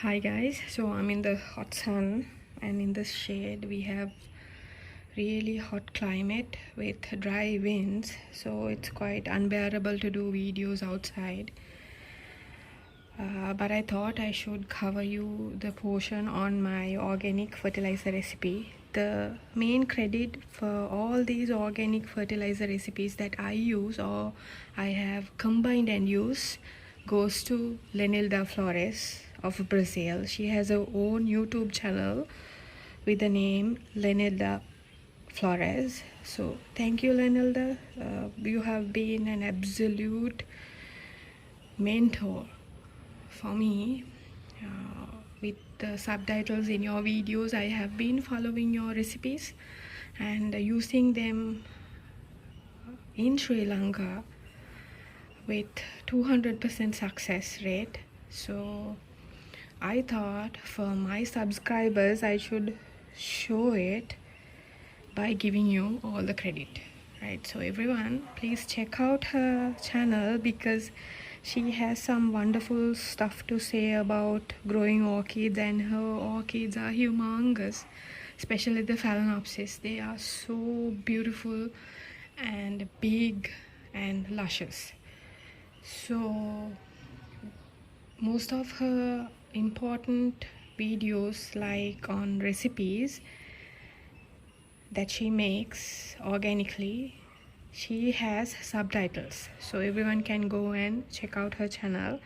Hi guys, so I'm in the hot sun and in the shade. We have really hot climate with dry winds, so it's quite unbearable to do videos outside. But I thought I should cover you the portion on my organic fertilizer recipe. The main credit for all these organic fertilizer recipes that I use or I have combined and use goes to Lenilda Flores of Brazil. She has her own YouTube channel with the name Lenilda Flores. So thank you, Lenilda. You have been an absolute mentor for me. With the subtitles in your videos, I have been following your recipes and using them in Sri Lanka with 200% success rate. So I thought for my subscribers I should show it by giving you all the credit, right? So everyone, please check out her channel because she has some wonderful stuff to say about growing orchids, and her orchids are humongous, especially the phalaenopsis. They are so beautiful and big and luscious. So most of her important videos, like on recipes that she makes organically, she has subtitles, so everyone can go and check out her channel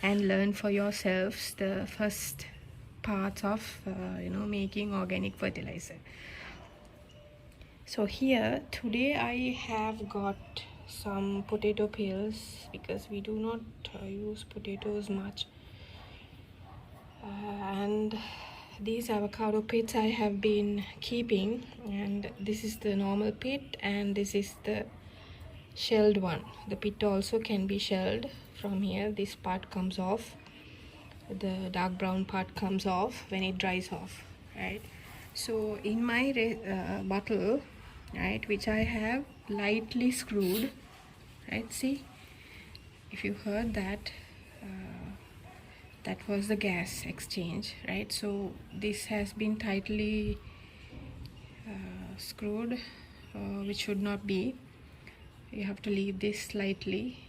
and learn for yourselves the first parts of making organic fertilizer. So here today I have got some potato peels because we do not use potatoes much, and these avocado pits I have been keeping, and this is the normal pit and this is the shelled one. The pit also can be shelled. From here this part comes off, the dark brown part comes off when it dries off, right? So in my bottle, right, which I have lightly screwed, right, see, if you heard that, that was the gas exchange, right? So this has been tightly screwed, which should not be. You have to leave this slightly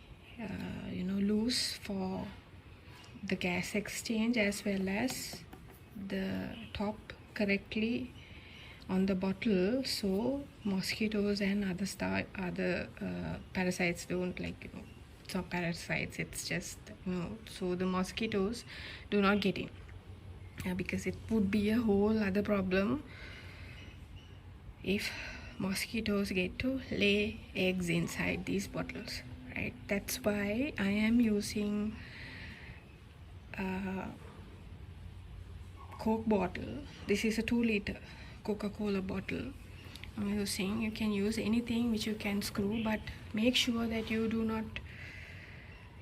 loose for the gas exchange, as well as the top correctly on the bottle, so mosquitoes and other parasites don't, like, it's not parasites, it's just so the mosquitoes do not get in, because it would be a whole other problem if mosquitoes get to lay eggs inside these bottles, right? That's why I am using a Coke bottle. This is a 2-liter Coca-Cola bottle I'm using. You can use anything which you can screw, but make sure that you do not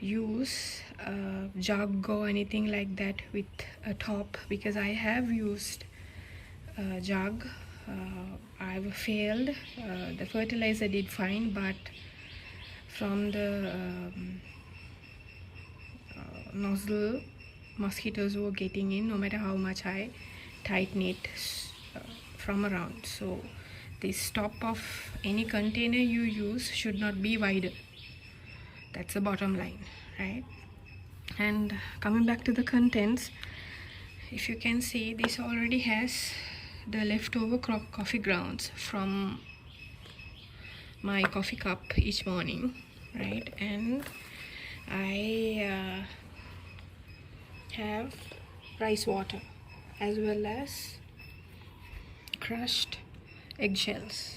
use a jug or anything like that with a top, because I have used a jug. I've failed. The fertilizer did fine, but from the nozzle, mosquitoes were getting in no matter how much I tighten it from around. So this top of any container you use should not be wider. That's the bottom line, right? And coming back to the contents, if you can see, this already has the leftover coffee grounds from my coffee cup each morning, right? And I have rice water as well as crushed eggshells.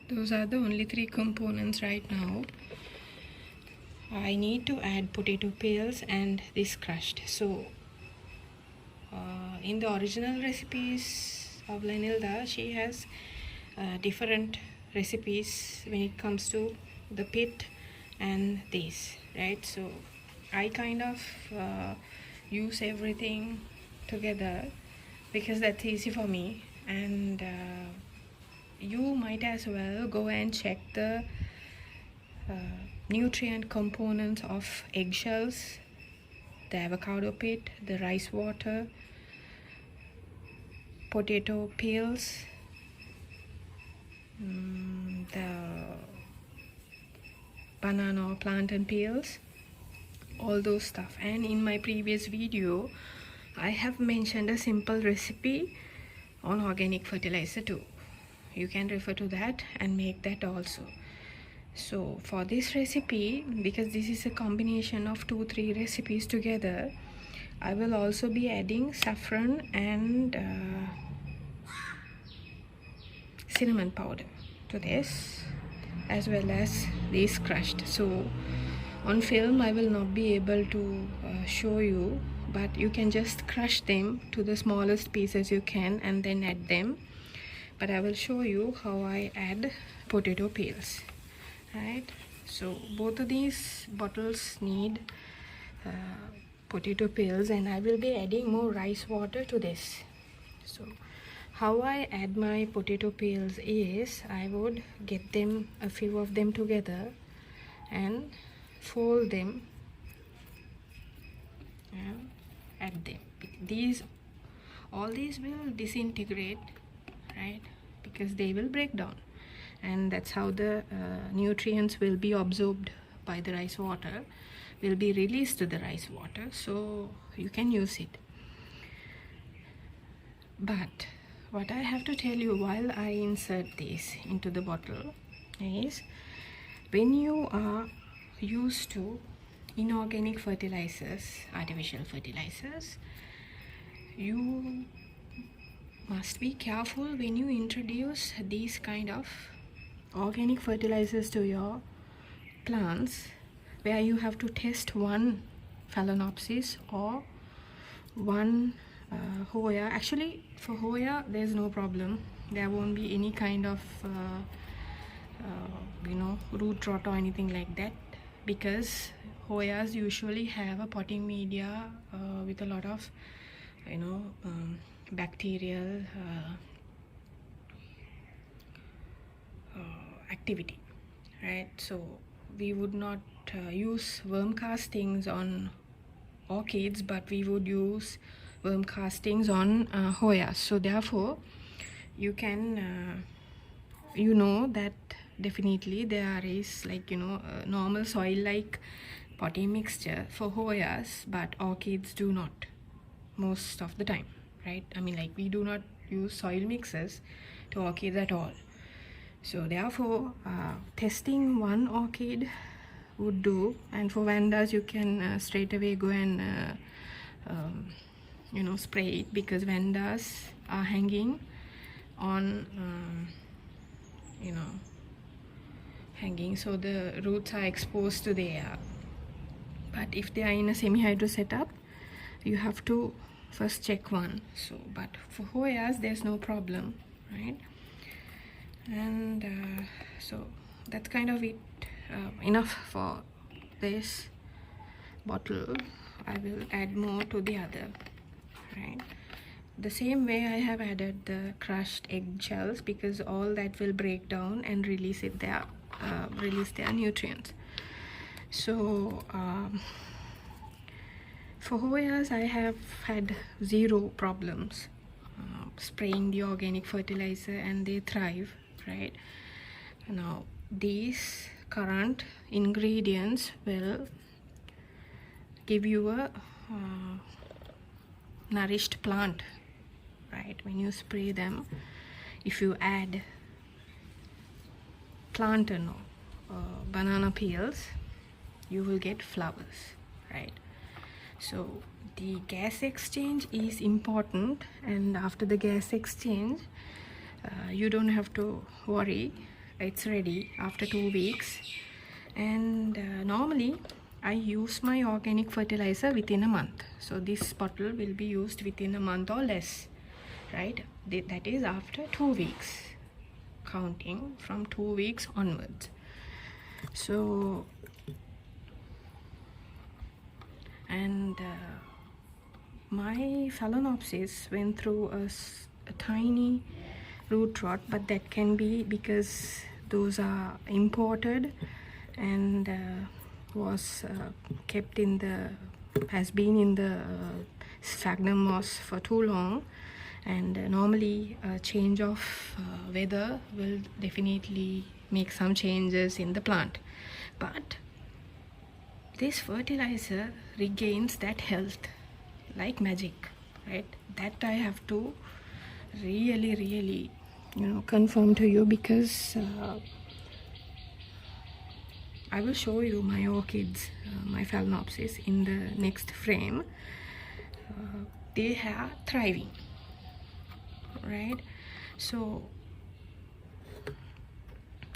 Those are the only 3 components right now. I need to add potato peels and this crushed. So in the original recipes of Lenilda, she has different recipes when it comes to the pit and this, right? So I kind of use everything together because that's easy for me, and you might as well go and check the nutrient components of eggshells the avocado pit, the rice water, potato peels, the banana or plantain peels, all those stuff. And in my previous video I have mentioned a simple recipe on organic fertilizer too. You can refer to that and make that also. So for this recipe, because this is a combination of 2-3 recipes together, I will also be adding saffron and cinnamon powder to this, as well as these crushed. So on film I will not be able to show you, but you can just crush them to the smallest pieces you can and then add them. But I will show you how I add potato peels, right? So both of these bottles need potato peels, and I will be adding more rice water to this. So how I add my potato peels is, I would get them, a few of them together, and fold them and add them. All these will disintegrate, right, because they will break down, and that's how the nutrients will be absorbed by the rice water, will be released to the rice water, so you can use it. But what I have to tell you while I insert this into the bottle is, when you are used to inorganic fertilizers, artificial fertilizers, you must be careful when you introduce these kind of organic fertilizers to your plants, where you have to test one phalaenopsis or one Hoya. Actually for Hoya there's no problem, there won't be any kind of root rot or anything like that, because Hoyas usually have a potting media with a lot of bacterial activity, right? So we would not use worm castings on orchids, but we would use worm castings on Hoyas. So therefore you can that definitely there is normal soil like potting mixture for Hoyas, but orchids do not, most of the time, right? I mean, like, we do not use soil mixes to orchids at all. So therefore testing one orchid would do, and for vandas you can straight away go and spray it, because vandas are hanging on hanging, so the roots are exposed to the air. But if they are in a semi-hydro setup, you have to first check one. So but for Hoyas there's no problem, right? And so that's kind of it, enough for this bottle. I will add more to the other, right? The same way I have added the crushed egg shells, because all that will break down and release their nutrients. So for Hoyas I have had zero problems spraying the organic fertilizer, and they thrive, right? Now these current ingredients will give you a nourished plant, right? When you spray them, if you add plantain or banana peels, you will get flowers, right? So the gas exchange is important, and after the gas exchange you don't have to worry, it's ready after 2 weeks. And normally I use my organic fertilizer within a month, so this bottle will be used within a month or less, right? That is after 2 weeks, counting from 2 weeks onwards. So and my phalaenopsis went through a tiny root rot, but that can be because those are imported and was kept in the has been in the sphagnum moss for too long, and normally a change of weather will definitely make some changes in the plant. But this fertilizer regains that health like magic, right? That I have to really confirm to you, because I will show you my orchids, my phalaenopsis, in the next frame. They are thriving, right? So,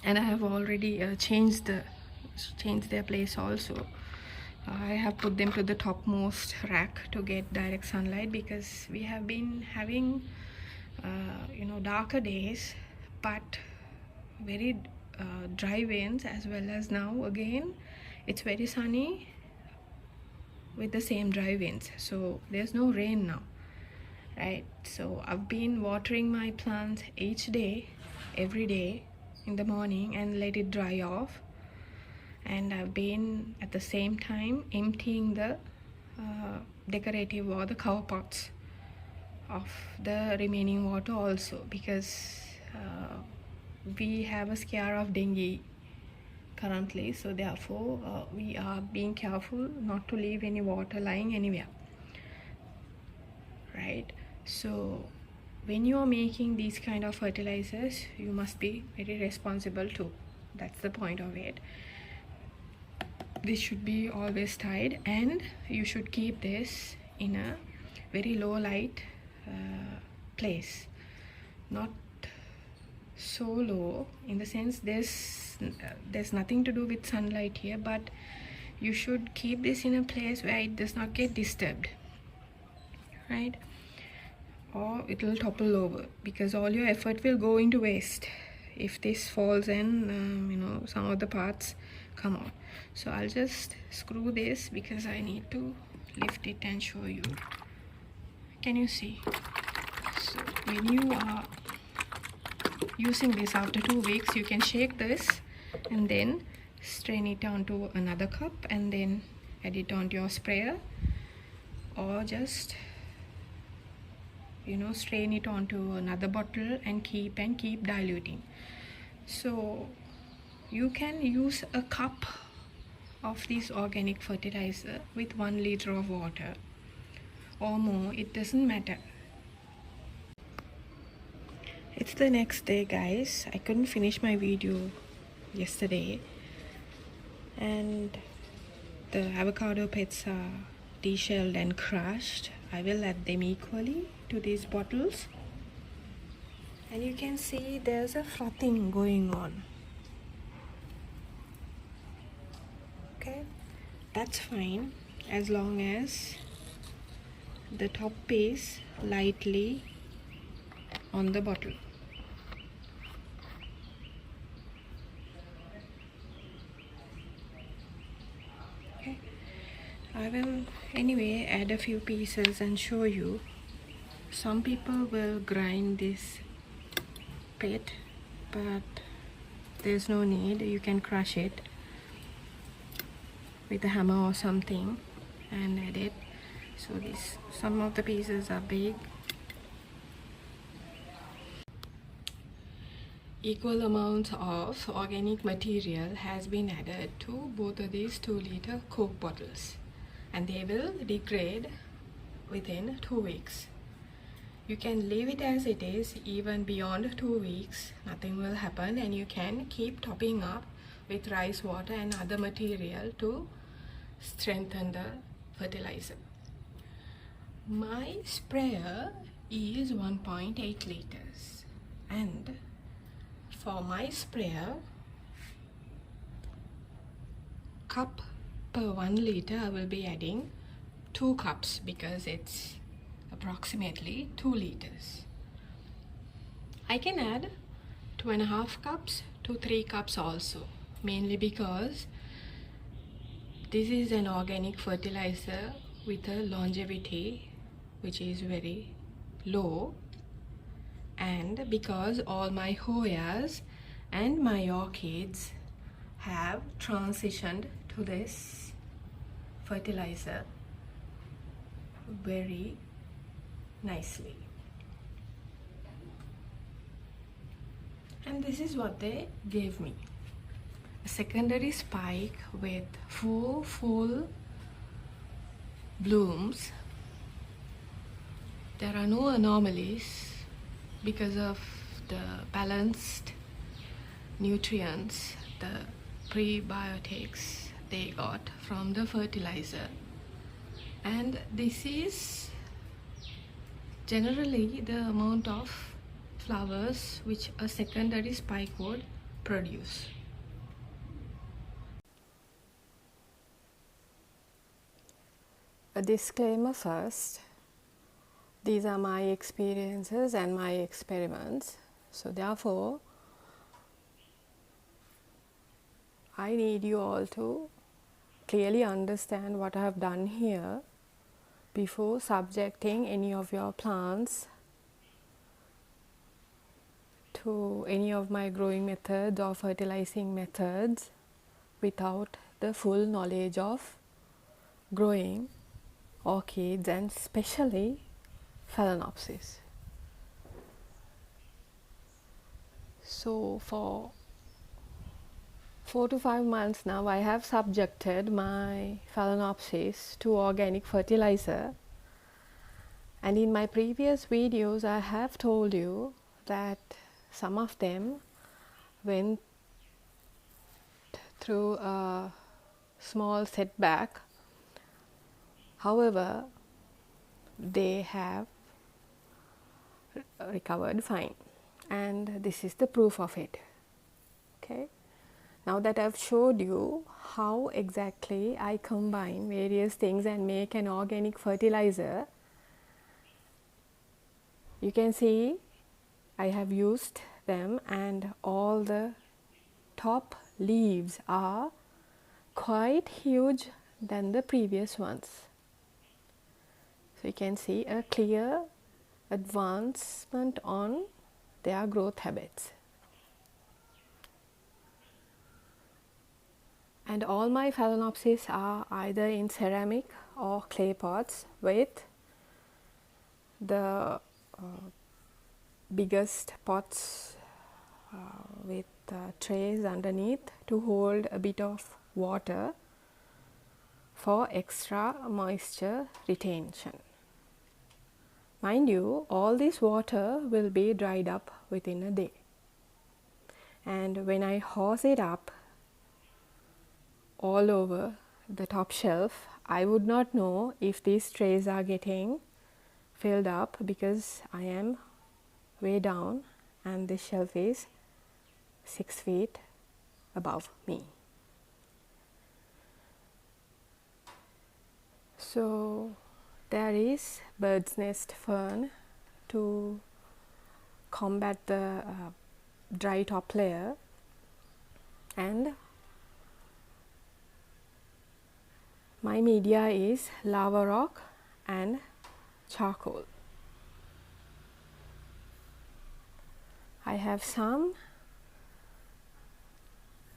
and I have already changed their place also. I have put them to the topmost rack to get direct sunlight, because we have been having darker days but very dry winds, as well as now again it's very sunny with the same dry winds. So there's no rain now, right? So I've been watering my plants each day, every day in the morning, and let it dry off. And I've been at the same time emptying the decorative or the cover pots of the remaining water also, because we have a scare of dengue currently. So therefore we are being careful not to leave any water lying anywhere, right? So when you are making these kind of fertilizers, you must be very responsible too. That's the point of it. This should be always tied, and you should keep this in a very low light place, not so low in the sense there's nothing to do with sunlight here, but you should keep this in a place where it does not get disturbed, right? Or it will topple over, because all your effort will go into waste if this falls and some of the parts come out. So I'll just screw this, because I need to lift it and show you. Can you see? So when you are using this after 2 weeks, you can shake this and then strain it onto another cup and then add it onto your sprayer, or just strain it onto another bottle and keep diluting. So you can use a cup of this organic fertilizer with 1 liter of water or more, it doesn't matter. It's the next day, guys. I couldn't finish my video yesterday, and the avocado pits are deshelled and crushed. I will add them equally to these bottles, and you can see there's a frothing going on. Okay, that's fine as long as the top is lightly on the bottle. Okay, I will anyway add a few pieces and show you. Some people will grind this pit, but there's no need. You can crush it with a hammer or something and add it. So some of the pieces are big. Equal amounts of organic material has been added to both of these 2-liter Coke bottles, and they will degrade within 2 weeks. You can leave it as it is even beyond 2 weeks, nothing will happen, and you can keep topping up with rice water and other material to strengthen the fertilizer. My sprayer is 1.8 liters, and for my sprayer, cup per 1 liter, I will be adding 2 cups, because it's approximately 2 liters. I can add 2.5 cups to 3 cups also, mainly because this is an organic fertilizer with a longevity which is very low, and because all my Hoyas and my orchids have transitioned to this fertilizer, very nicely. And this is what they gave me: a secondary spike with 4 full blooms. There are no anomalies because of the balanced nutrients, the prebiotics they got from the fertilizer. And this is generally the amount of flowers which a secondary spike would produce. A disclaimer first: these are my experiences and my experiments, so therefore I need you all to clearly understand what I have done here before subjecting any of your plants to any of my growing methods or fertilizing methods without the full knowledge of growing orchids, and especially Phalaenopsis. So for 4 to 5 months now, I have subjected my Phalaenopsis to organic fertilizer, and in my previous videos I have told you that some of them went through a small setback. However, they have recovered fine, and this is the proof of it. Okay, now that I've showed you how exactly I combine various things and make an organic fertilizer, you can see I have used them, and all the top leaves are quite huge than the previous ones. So you can see a clear advancement on their growth habits. And all my Phalaenopsis are either in ceramic or clay pots with the biggest pots with trays underneath to hold a bit of water for extra moisture retention. Mind you, all this water will be dried up within a day, and when I hose it up all over the top shelf, I would not know if these trays are getting filled up because I am way down and this shelf is 6 feet above me. So there is bird's nest fern to combat the dry top layer, and my media is lava rock and charcoal. I have some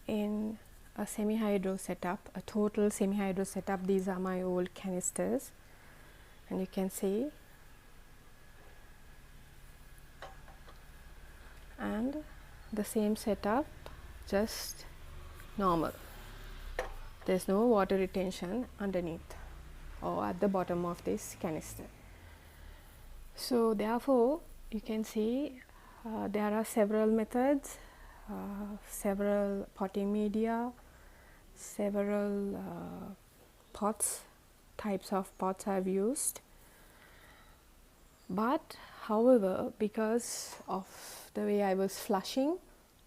in a semi-hydro setup, a total semi-hydro setup. These are my old canisters, and you can see, and the same setup, just normal. There's no water retention underneath or at the bottom of this canister. So therefore you can see there are several methods, several potting media, several pots, types of pots I've used. But however, because of the way I was flushing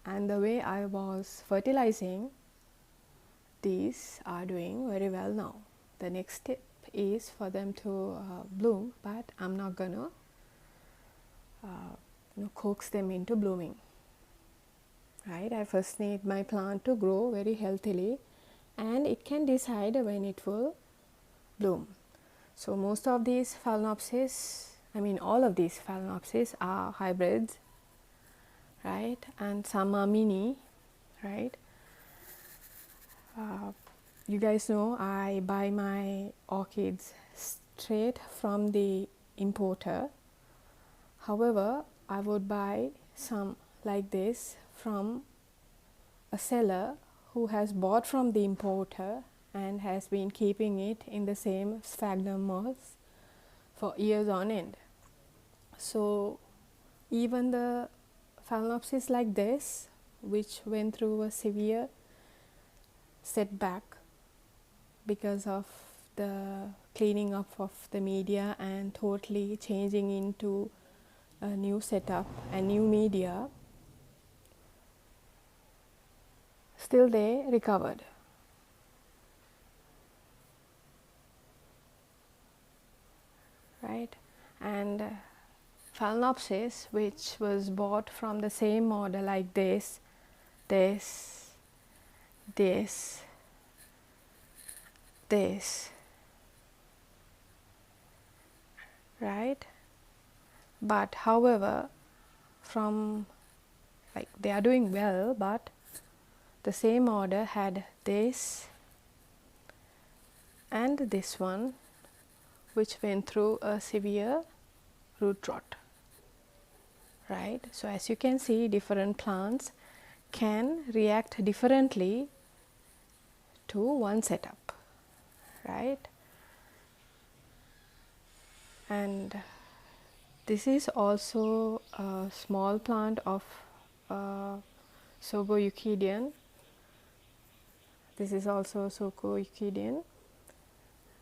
and the way I was fertilizing, these are doing very well now. The next step is for them to bloom, but I'm not gonna coax them into blooming, right? I first need my plant to grow very healthily, and it can decide when it will bloom. So most of these Phalaenopsis, all of these Phalaenopsis are hybrids, right? And some are mini, right? You guys know I buy my orchids straight from the importer. However, I would buy some like this from a seller who has bought from the importer and has been keeping it in the same sphagnum moss for years on end. So even the Phalaenopsis like this, which went through a severe setback because of the cleaning up of the media and totally changing into a new setup and new media, still they recovered. Right? And Phalaenopsis, which was bought from the same model like this, this, right? But however, from like they are doing well, but the same order had this and this one, which went through a severe root rot, right? So as you can see, different plants can react differently to one setup, right? And this is also a small plant of Sogo-Euclidean. This is also Sogo-Euclidean,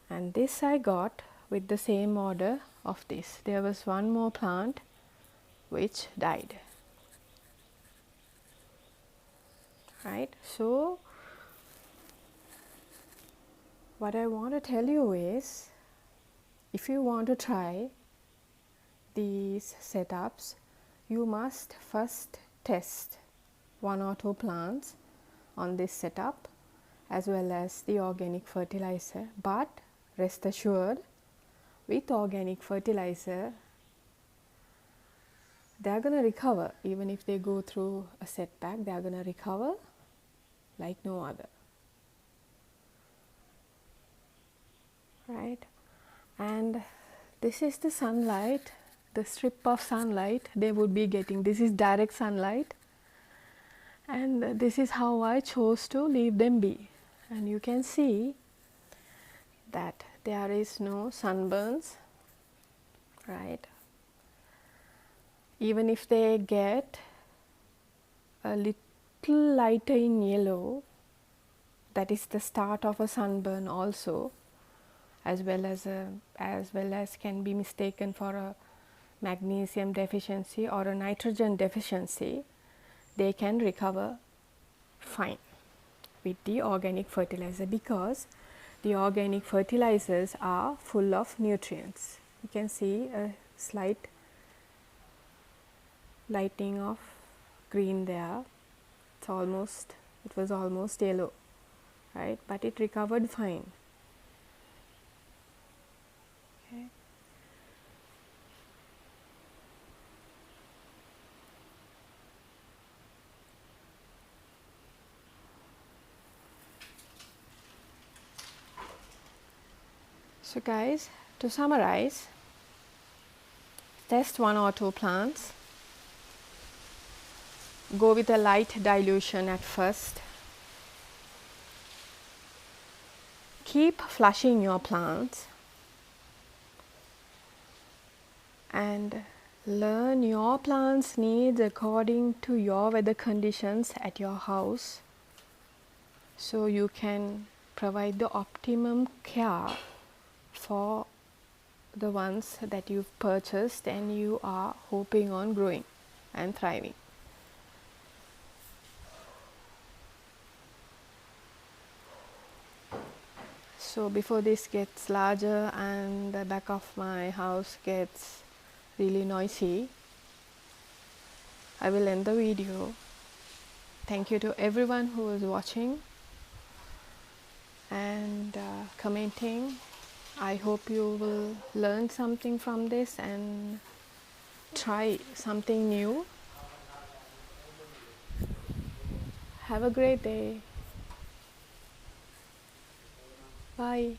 and this I got with the same order of this. There was one more plant which died, right? So what I want to tell you is, if you want to try these setups, you must first test one or two plants on this setup as well as the organic fertilizer. But rest assured, with organic fertilizer, they are going to recover. Even if they go through a setback, they are going to recover like no other, right? And this is the sunlight, the strip of sunlight they would be getting. This is direct sunlight, and this is how I chose to leave them be. And you can see that there is no sunburns, right? Even if they get a little lighter in yellow, that is the start of a sunburn also, as well as can be mistaken for a magnesium deficiency or a nitrogen deficiency. They can recover fine with the organic fertilizer, because the organic fertilizers are full of nutrients. You can see a slight lighting of green there. It was almost yellow, right? But it recovered fine. Okay. So guys, to summarize, test one or two plants. Go with a light dilution at first. Keep flushing your plants and learn your plant's needs according to your weather conditions at your house, so you can provide the optimum care for the ones that you've purchased and you are hoping on growing and thriving. So before this gets larger and the back of my house gets really noisy, I will end the video. Thank you to everyone who is watching and commenting. I hope you will learn something from this and try something new. Have a great day. Bye.